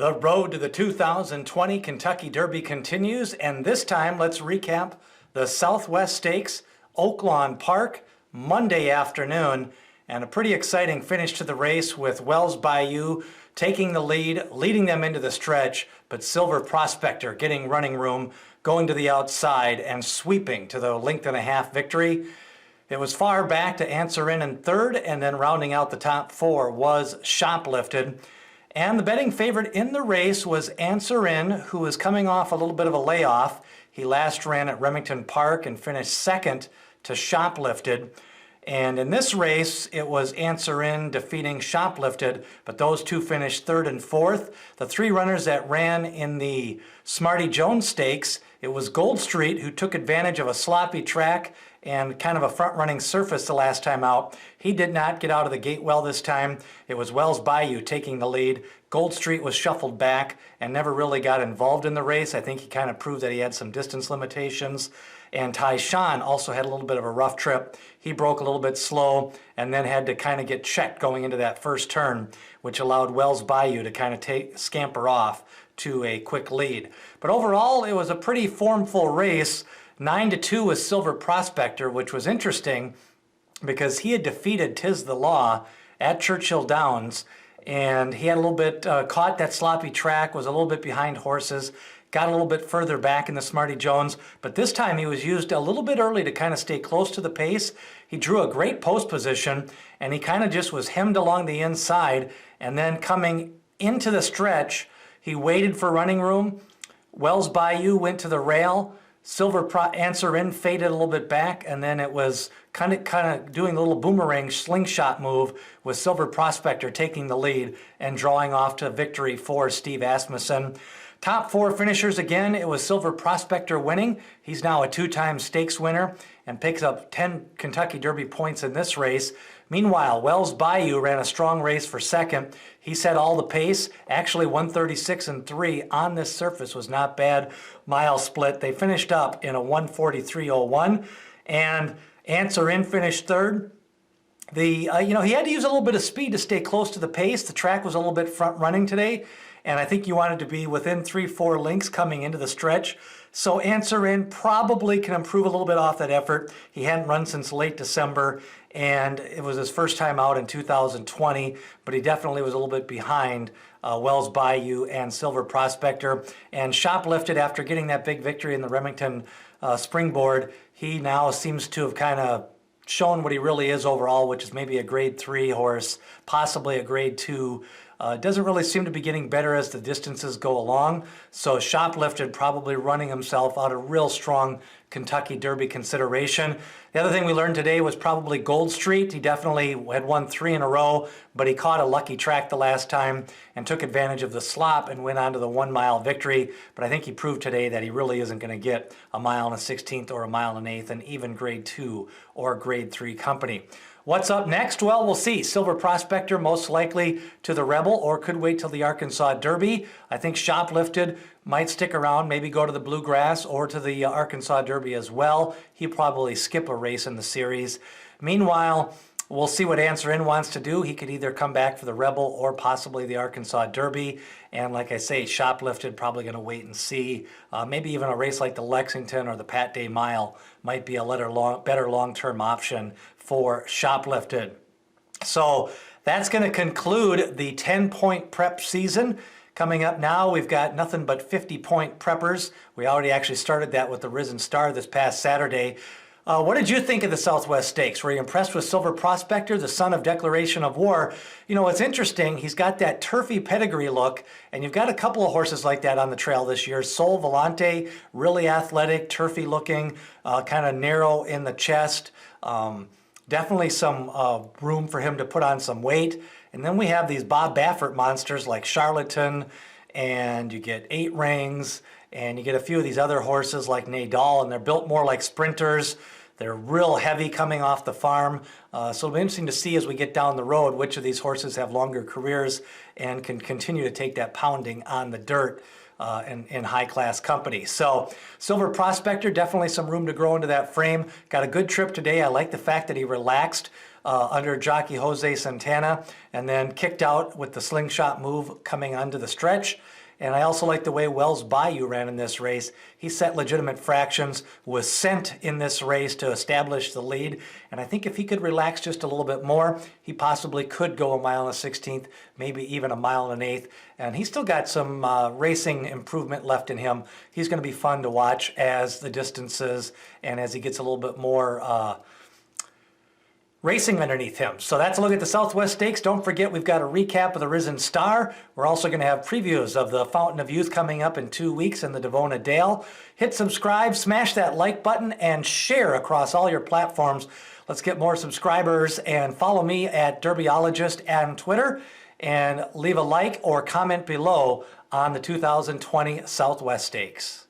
The road to the 2020 Kentucky Derby continues, and this time let's recap the Southwest Stakes, Oaklawn Park, Monday afternoon, and a pretty exciting finish to the race with Wells Bayou taking the lead, leading them into the stretch, but Silver Prospector getting running room, going to the outside and sweeping to the length-and-a-half victory. It was far back to Answer in third, and then rounding out the top four was Shoplifted. And the betting favorite in the race was Answer In, who was coming off a little bit of a layoff. He last ran at Remington Park and finished second to Shoplifted. And in this race, it was Answer In defeating Shoplifted, but those two finished third and fourth. The three runners that ran in the Smarty Jones Stakes, it was Gold Street, who took advantage of a sloppy track and kind of a front-running surface the last time out. He did not get out of the gate well this time. It was Wells Bayou taking the lead. Gold Street was shuffled back and never really got involved in the race. I think he kind of proved that he had some distance limitations. And Tyshawn also had a little bit of a rough trip. He broke a little bit slow and then had to kind of get checked going into that first turn, which allowed Wells Bayou to kind of scamper off to a quick lead. But overall, it was a pretty formful race. 9-2 was Silver Prospector, which was interesting because he had defeated Tiz the Law at Churchill Downs, and he had a little bit caught that sloppy track, was a little bit behind horses, got a little bit further back in the Smarty Jones, but this time he was used a little bit early to kind of stay close to the pace. He drew a great post position, and he kind of just was hemmed along the inside, and then coming into the stretch, he waited for running room. Wells Bayou went to the rail. Answer In faded a little bit back, and then it was kind of doing a little boomerang slingshot move with Silver Prospector taking the lead and drawing off to victory for Steve Asmussen. Top four finishers again, it was Silver Prospector winning. He's now a two-time stakes winner and picks up 10 Kentucky Derby points in this race. Meanwhile, Wells Bayou ran a strong race for second. He set all the pace, actually 136.3 on this surface was not bad. Mile split, they finished up in a 143.01, and Answer In finished third. He had to use a little bit of speed to stay close to the pace. The track was a little bit front running today, and I think you wanted to be within 3-4 lengths coming into the stretch. So Answer In probably can improve a little bit off that effort. He hadn't run since late December, and it was his first time out in 2020, but he definitely was a little bit behind Wells Bayou and Silver Prospector. And Shoplifted, after getting that big victory in the Remington Springboard, he now seems to have kind of shown what he really is overall, which is maybe a grade 3 horse, possibly a grade 2. Doesn't really seem to be getting better as the distances go along. So Shoplifted probably running himself out of real strong Kentucky Derby consideration. The other thing we learned today was probably Gold Street. He definitely had won 3 in a row, but he caught a lucky track the last time and took advantage of the slop and went on to the 1-mile victory. But I think he proved today that he really isn't going to get a mile and a 16th or a mile and an 1/8 in even grade 2 or grade 3 company. What's up next? Well, we'll see. Silver Prospector most likely to the Rebel, or could wait till the Arkansas Derby. I think Shoplifted might stick around, maybe go to the Bluegrass or to the Arkansas Derby as well. He'll probably skip a race in the series. Meanwhile, we'll see what Answer In wants to do. He could either come back for the Rebel or possibly the Arkansas Derby. And like I say, Shoplifted probably going to wait and see. Maybe even a race like the Lexington or the Pat Day Mile might be a better long-term option for Shoplifted. So that's going to conclude the 10-point prep season. Coming up now, we've got nothing but 50-point preppers. We already actually started that with the Risen Star this past Saturday. What did you think of the Southwest Stakes? Were you impressed with Silver Prospector, the son of Declaration of War? You know, it's interesting. He's got that turfy pedigree look, and you've got a couple of horses like that on the trail this year. Sol Volante, really athletic, turfy looking, kind of narrow in the chest. Definitely some room for him to put on some weight. And then we have these Bob Baffert monsters like Charlatan, and you get 8 Rings, and you get a few of these other horses like Nadal, and they're built more like sprinters. They're real heavy coming off the farm. So it'll be interesting to see as we get down the road which of these horses have longer careers and can continue to take that pounding on the dirt. in high-class company. So Silver Prospector, definitely some room to grow into that frame. Got a good trip today. I like the fact that he relaxed under jockey Jose Santana and then kicked out with the slingshot move coming onto the stretch. And I also like the way Wells Bayou ran in this race. He set legitimate fractions, was sent in this race to establish the lead. And I think if he could relax just a little bit more, he possibly could go a mile and a 16th, maybe even a mile and an eighth. And he's still got some racing improvement left in him. He's going to be fun to watch as the distances and as he gets a little bit more racing underneath him. So that's a look at the Southwest Stakes. Don't forget, we've got a recap of the Risen Star. We're also going to have previews of the Fountain of Youth coming up in 2 weeks in the Devona Dale. Hit subscribe, smash that like button, and share across all your platforms. Let's get more subscribers, and follow me at Derbyologist on Twitter, and leave a like or comment below on the 2020 Southwest Stakes.